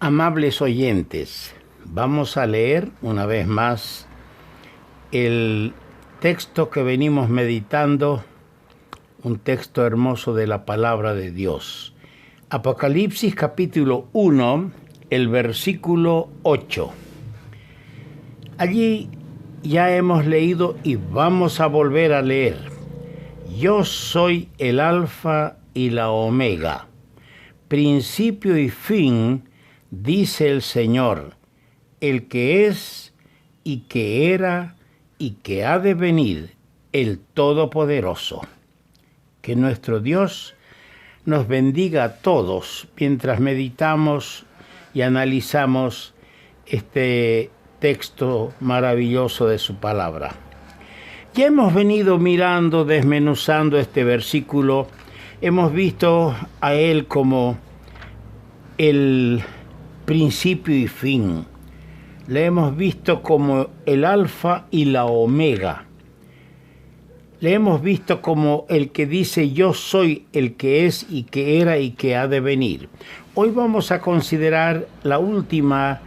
Amables oyentes, vamos a leer una vez más el texto que venimos meditando, un texto hermoso de la palabra de Dios. Apocalipsis capítulo 1, el versículo 8. Allí ya hemos leído y vamos a volver a leer. Yo soy el Alfa y la Omega, principio y fin, dice el Señor, el que es y que era y que ha de venir, el Todopoderoso. Que nuestro Dios nos bendiga a todos mientras meditamos y analizamos este texto maravilloso de su palabra. Ya hemos venido mirando, desmenuzando este versículo. Hemos visto a él como el principio y fin. Le hemos visto como el alfa y la omega. Le hemos visto como el que dice yo soy el que es y que era y que ha de venir. Hoy vamos a considerar la última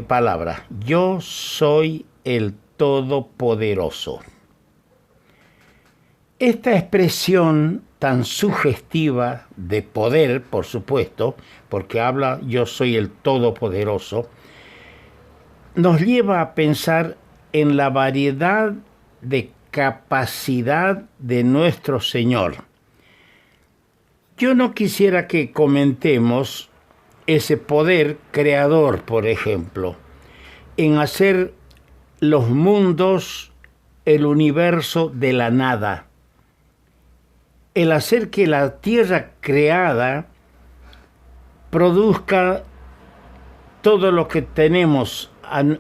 palabra. Yo soy el Todopoderoso. Esta expresión tan sugestiva de poder, por supuesto, porque habla yo soy el Todopoderoso, nos lleva a pensar en la variedad de capacidad de nuestro Señor. Yo no quisiera que comentemos ese poder creador, por ejemplo, en hacer los mundos, el universo de la nada. El hacer que la tierra creada produzca todo lo que tenemos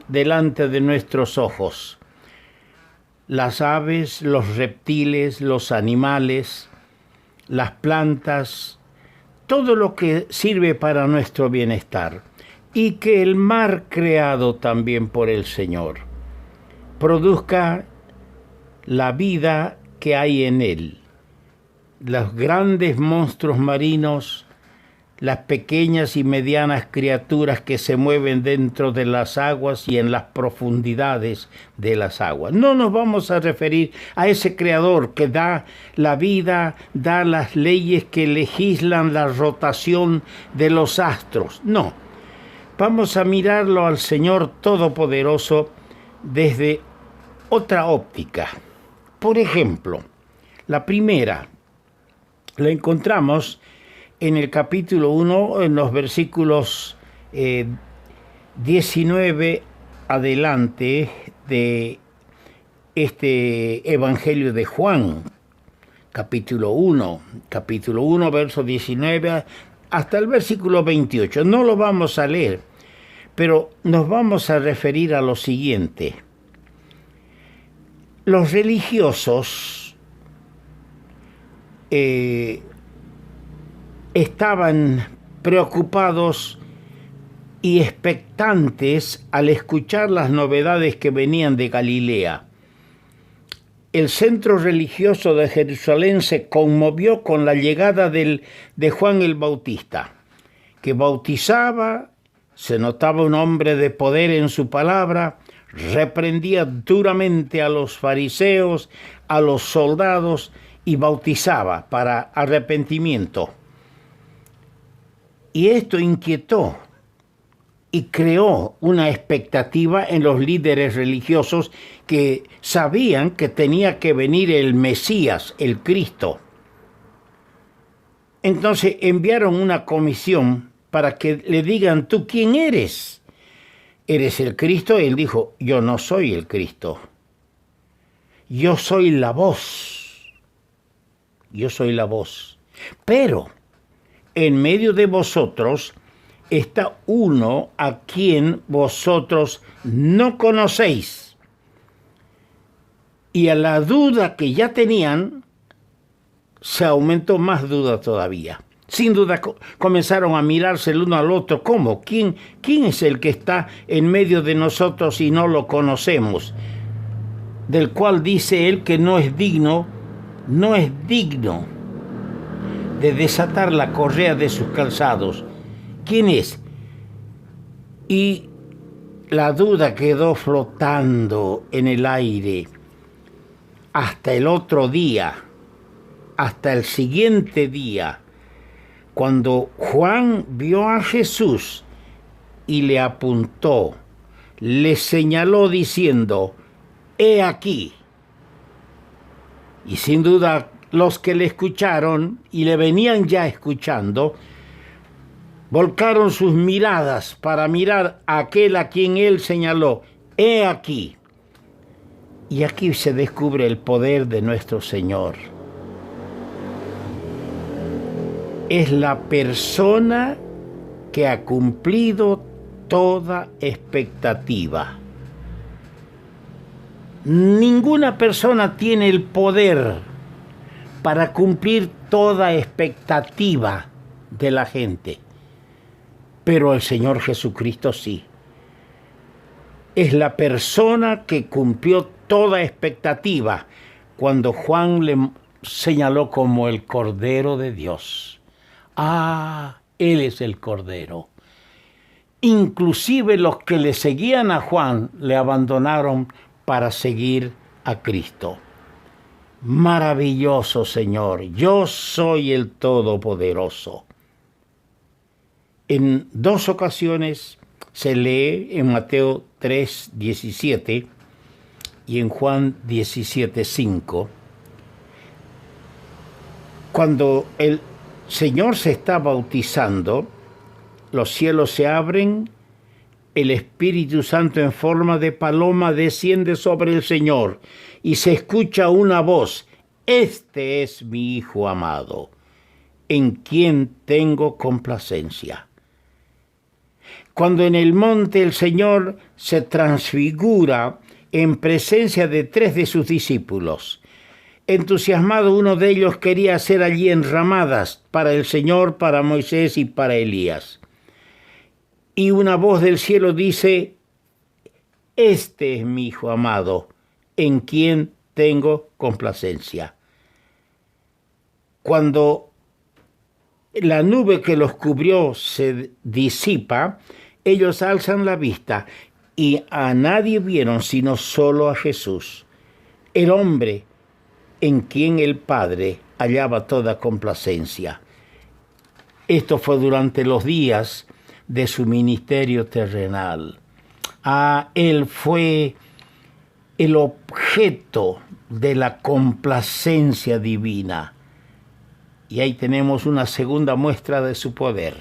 delante de nuestros ojos. Las aves, los reptiles, los animales, las plantas, todo lo que sirve para nuestro bienestar. Y que el mar creado también por el Señor produzca la vida que hay en él. Los grandes monstruos marinos, las pequeñas y medianas criaturas que se mueven dentro de las aguas y en las profundidades de las aguas. No nos vamos a referir a ese creador que da la vida, da las leyes que legislan la rotación de los astros. No, vamos a mirarlo al Señor Todopoderoso desde otra óptica. Por ejemplo, la primera la encontramos en el capítulo 1, en los versículos 19 adelante de este Evangelio de Juan, capítulo 1, verso 19 hasta el versículo 28. No lo vamos a leer, pero nos vamos a referir a lo siguiente. Los religiosos estaban preocupados y expectantes al escuchar las novedades que venían de Galilea. El centro religioso de Jerusalén se conmovió con la llegada de Juan el Bautista, que bautizaba, se notaba un hombre de poder en su palabra, reprendía duramente a los fariseos, a los soldados y bautizaba para arrepentimiento. Y esto inquietó y creó una expectativa en los líderes religiosos que sabían que tenía que venir el Mesías, el Cristo. Entonces enviaron una comisión para que le digan, ¿tú quién eres? ¿Eres el Cristo? Y él dijo, yo no soy el Cristo. Yo soy la voz. Yo soy la voz. Pero en medio de vosotros está uno a quien vosotros no conocéis. Y a la duda que ya tenían, se aumentó más duda todavía. Sin duda comenzaron a mirarse el uno al otro. ¿Cómo? ¿Quién es el que está en medio de nosotros y no lo conocemos? Del cual dice él que no es digno de desatar la correa de sus calzados. ¿Quién es? y la duda quedó flotando en el aire hasta el otro día, hasta el siguiente día, cuando Juan vio a Jesús y le apuntó, le señaló diciendo: «He aquí». Y sin duda los que le escucharon y le venían ya escuchando, volcaron sus miradas para mirar a aquel a quien él señaló: «He aquí». Y aquí se descubre el poder de nuestro Señor. Es la persona que ha cumplido toda expectativa. Ninguna persona tiene el poder para cumplir toda expectativa de la gente, pero el Señor Jesucristo sí. Es la persona que cumplió toda expectativa cuando Juan le señaló como el Cordero de Dios. Ah, Él es el Cordero. Inclusive los que le seguían a Juan le abandonaron para seguir a Cristo. Maravilloso Señor, yo soy el Todopoderoso. En dos ocasiones se lee en Mateo 3:17 y en Juan 17:5. Cuando el Señor se está bautizando, los cielos se abren, el Espíritu Santo en forma de paloma desciende sobre el Señor y se escucha una voz: «Este es mi Hijo amado, en quien tengo complacencia». Cuando en el monte el Señor se transfigura en presencia de 3 de sus discípulos, entusiasmado, uno de ellos quería hacer allí enramadas para el Señor, para Moisés y para Elías. Y una voz del cielo dice: «Este es mi Hijo amado, en quien tengo complacencia». Cuando la nube que los cubrió se disipa, ellos alzan la vista y a nadie vieron sino solo a Jesús, el hombre en quien el Padre hallaba toda complacencia. Esto fue durante los días de su ministerio terrenal. Él fue el objeto de la complacencia divina. Y ahí tenemos una segunda muestra de su poder.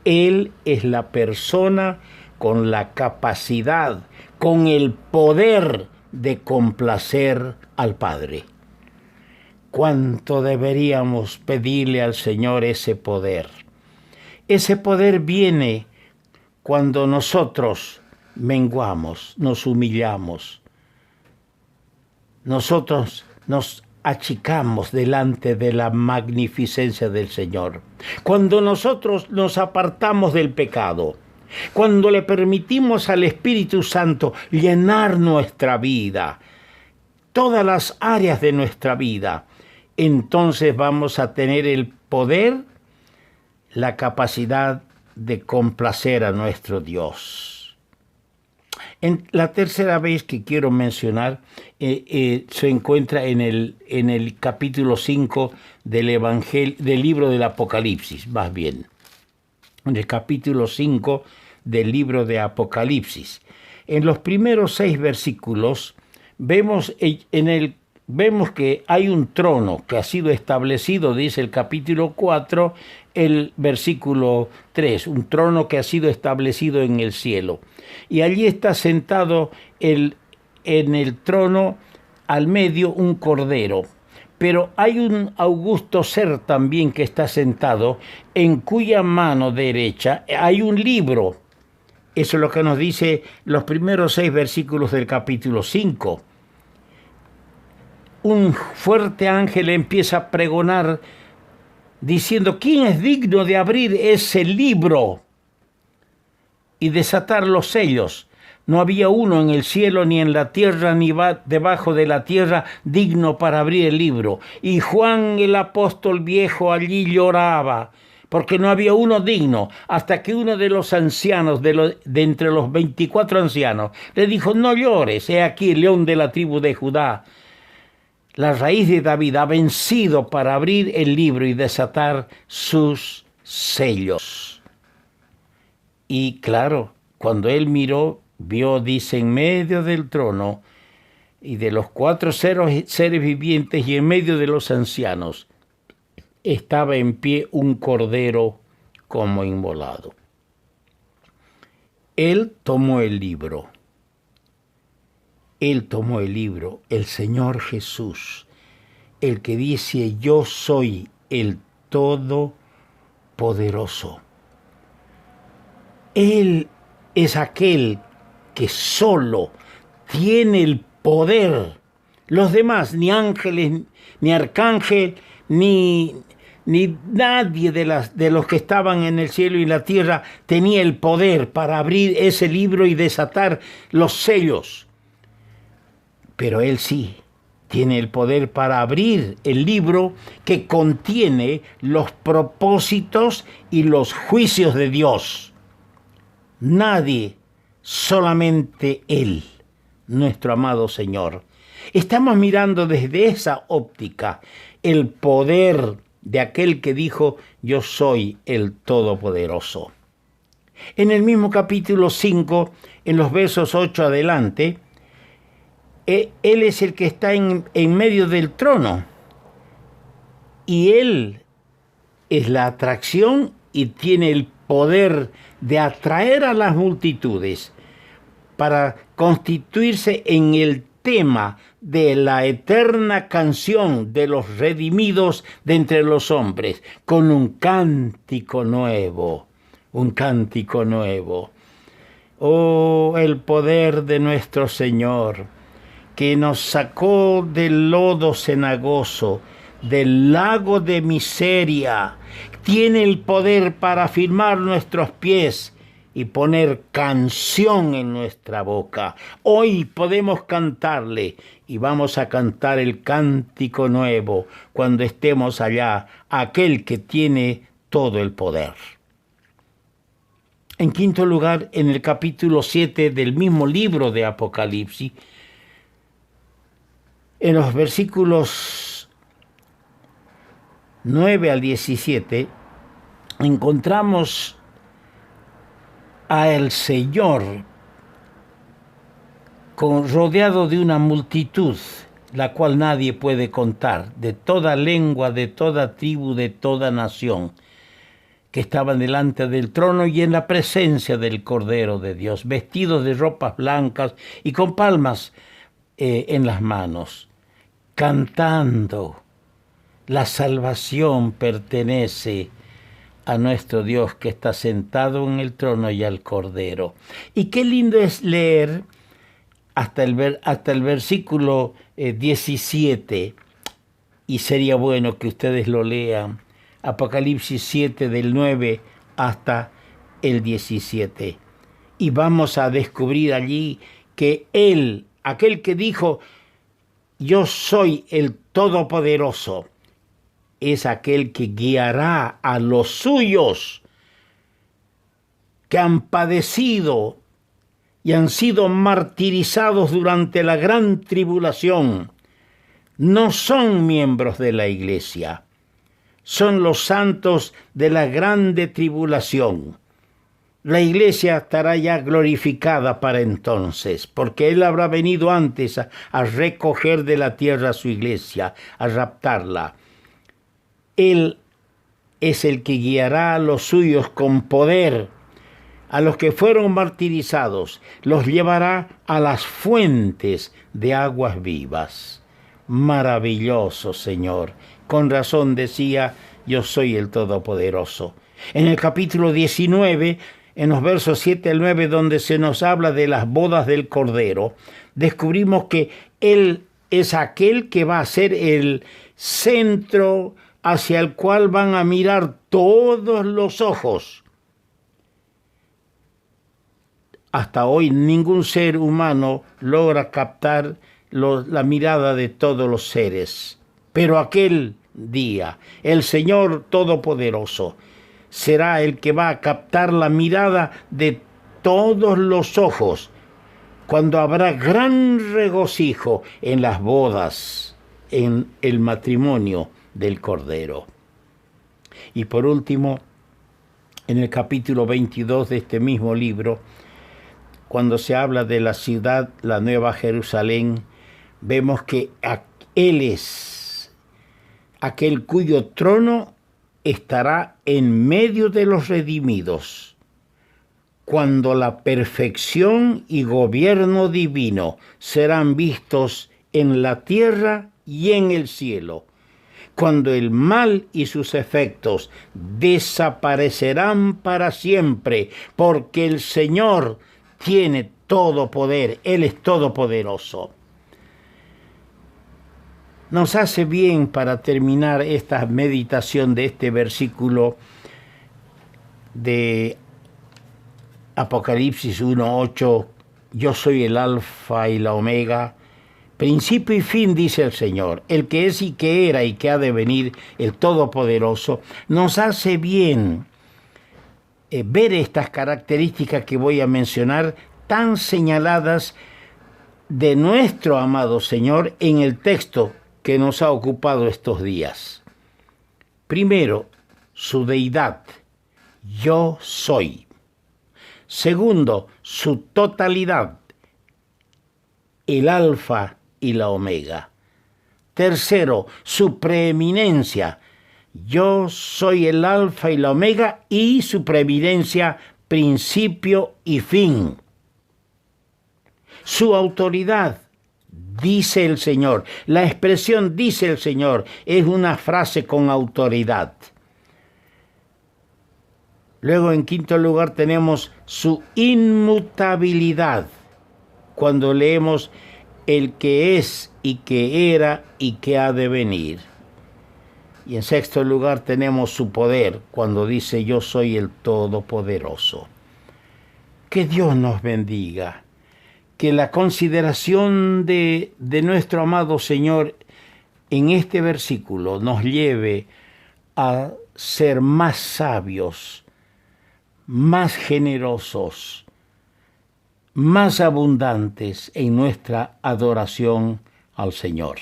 Él es la persona con la capacidad, con el poder de complacer al Padre. ¿Cuánto deberíamos pedirle al Señor ese poder? Ese poder viene cuando nosotros menguamos, nos humillamos. Nosotros nos achicamos delante de la magnificencia del Señor. Cuando nosotros nos apartamos del pecado, cuando le permitimos al Espíritu Santo llenar nuestra vida, todas las áreas de nuestra vida, entonces vamos a tener el poder, la capacidad de complacer a nuestro Dios. En la tercera vez que quiero mencionar se encuentra en el capítulo 5 del libro del Apocalipsis, más bien. En el capítulo 5 del libro de Apocalipsis. En los primeros 6 versículos vemos que hay un trono que ha sido establecido, dice el capítulo 4, el versículo 3, un trono que ha sido establecido en el cielo. Y allí está sentado en el trono al medio un cordero. Pero hay un augusto ser también que está sentado, en cuya mano derecha hay un libro. Eso es lo que nos dice los primeros 6 versículos del capítulo 5. Un fuerte ángel empieza a pregonar diciendo: ¿quién es digno de abrir ese libro y desatar los sellos? No había uno en el cielo, ni en la tierra, ni debajo de la tierra digno para abrir el libro. Y Juan el apóstol viejo allí lloraba, porque no había uno digno, hasta que uno de los ancianos, de entre los 24 ancianos, le dijo: no llores, he aquí el león de la tribu de Judá, la raíz de David, ha vencido para abrir el libro y desatar sus sellos. Y claro, cuando él miró, vio, dice, en medio del trono y de los 4 seres vivientes y en medio de los ancianos, estaba en pie un cordero como inmolado. Él tomó el libro. Él tomó el libro, el Señor Jesús, el que dice: yo soy el Todopoderoso. Él es aquel que solo tiene el poder. Los demás, ni ángeles, ni arcángel, ni nadie de los que estaban en el cielo y la tierra tenía el poder para abrir ese libro y desatar los sellos. Pero Él sí tiene el poder para abrir el libro que contiene los propósitos y los juicios de Dios. Nadie, solamente Él, nuestro amado Señor. Estamos mirando desde esa óptica el poder de aquel que dijo: yo soy el Todopoderoso. En el mismo capítulo 5, en los versos 8 adelante, Él es el que está en medio del trono. Y Él es la atracción y tiene el poder de atraer a las multitudes para constituirse en el tema de la eterna canción de los redimidos de entre los hombres, con un cántico nuevo, un cántico nuevo. Oh, el poder de nuestro Señor, que nos sacó del lodo cenagoso, del lago de miseria, tiene el poder para afirmar nuestros pies y poner canción en nuestra boca. Hoy podemos cantarle y vamos a cantar el cántico nuevo cuando estemos allá, aquel que tiene todo el poder. En quinto lugar, en el capítulo 7 del mismo libro de Apocalipsis, en los versículos 9 al 17, encontramos al Señor rodeado de una multitud, la cual nadie puede contar, de toda lengua, de toda tribu, de toda nación, que estaban delante del trono y en la presencia del Cordero de Dios, vestidos de ropas blancas y con palmas en las manos, cantando: la salvación pertenece a nuestro Dios que está sentado en el trono y al Cordero. Y qué lindo es leer hasta el versículo 17, y sería bueno que ustedes lo lean, Apocalipsis 7 del 9 hasta el 17. Y vamos a descubrir allí que Él, aquel que dijo: yo soy el Todopoderoso, es aquel que guiará a los suyos que han padecido y han sido martirizados durante la gran tribulación. No son miembros de la iglesia, son los santos de la grande tribulación. La iglesia estará ya glorificada para entonces, porque Él habrá venido antes a recoger de la tierra a su iglesia, a raptarla. Él es el que guiará a los suyos con poder, a los que fueron martirizados, los llevará a las fuentes de aguas vivas. Maravilloso Señor. Con razón decía: yo soy el Todopoderoso. En el capítulo 19, en los versos 7 al 9, donde se nos habla de las bodas del Cordero, descubrimos que Él es aquel que va a ser el centro hacia el cual van a mirar todos los ojos. Hasta hoy ningún ser humano logra captar la mirada de todos los seres. Pero aquel día, el Señor Todopoderoso será el que va a captar la mirada de todos los ojos, cuando habrá gran regocijo en las bodas, en el matrimonio del Cordero. Y por último, en el capítulo 22 de este mismo libro, cuando se habla de la ciudad, la Nueva Jerusalén, vemos que Él es aquel cuyo trono estará en medio de los redimidos, cuando la perfección y gobierno divino serán vistos en la tierra y en el cielo, cuando el mal y sus efectos desaparecerán para siempre, porque el Señor tiene todo poder, Él es todopoderoso. Nos hace bien, para terminar esta meditación de este versículo de Apocalipsis 1:8, yo soy el alfa y la omega, principio y fin, dice el Señor, el que es y que era y que ha de venir, el Todopoderoso. Nos hace bien ver estas características que voy a mencionar, tan señaladas de nuestro amado Señor en el texto que nos ha ocupado estos días. Primero, su deidad, yo soy. Segundo, su totalidad, el alfa y la omega. Tercero, su preeminencia, yo soy el alfa y la omega, y su preeminencia, principio y fin. Su autoridad, dice el Señor. La expresión dice el Señor es una frase con autoridad. Luego, en quinto lugar, tenemos su inmutabilidad, cuando leemos el que es y que era y que ha de venir. Y en sexto lugar tenemos su poder, cuando dice yo soy el Todopoderoso. Que Dios nos bendiga. Que la consideración de nuestro amado Señor en este versículo nos lleve a ser más sabios, más generosos, más abundantes en nuestra adoración al Señor.